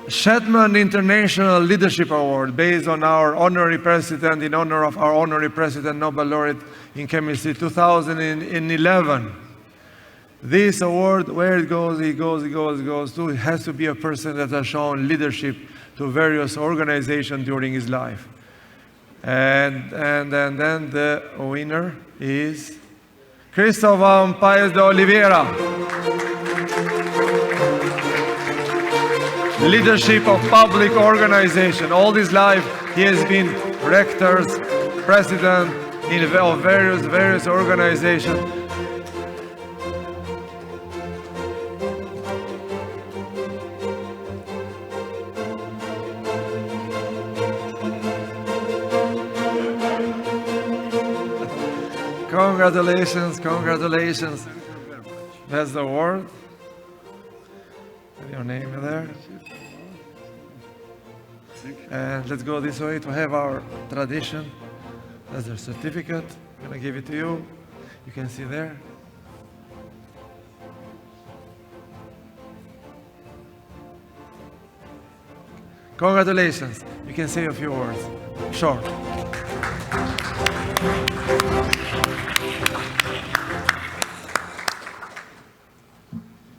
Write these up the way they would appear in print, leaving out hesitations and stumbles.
Shechtman International Leadership Award, based on our honorary president, in honor of our honorary president, Nobel Laureate in Chemistry, 2011. This award, where it goes to, it has to be a person that has shown leadership to various organizations during his life. And then the winner is Cristovam Paes de Oliveira. Leadership of public organization. All his life, he has been rectors, president of various organizations. Congratulations, congratulations. That's the award. Your name there. And let's go this way to have our tradition. That's the certificate. I'm going to give it to you. You can see there. Congratulations. You can say a few words. Short.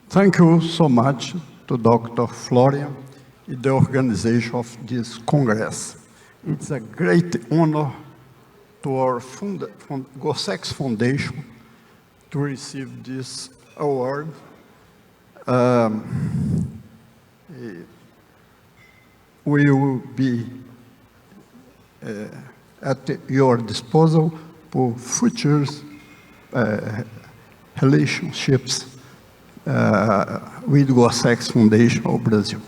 Thank you so much to Dr. Florian and the organization of this Congress. It's a great honor to our Gorceix Foundation to receive this award. We will be at your disposal for future relationships with Gorceix Foundation of Brazil.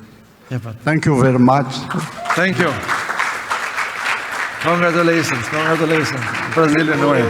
Yeah, thank you very much. Thank you. Congratulations, congratulations. Brazilian way.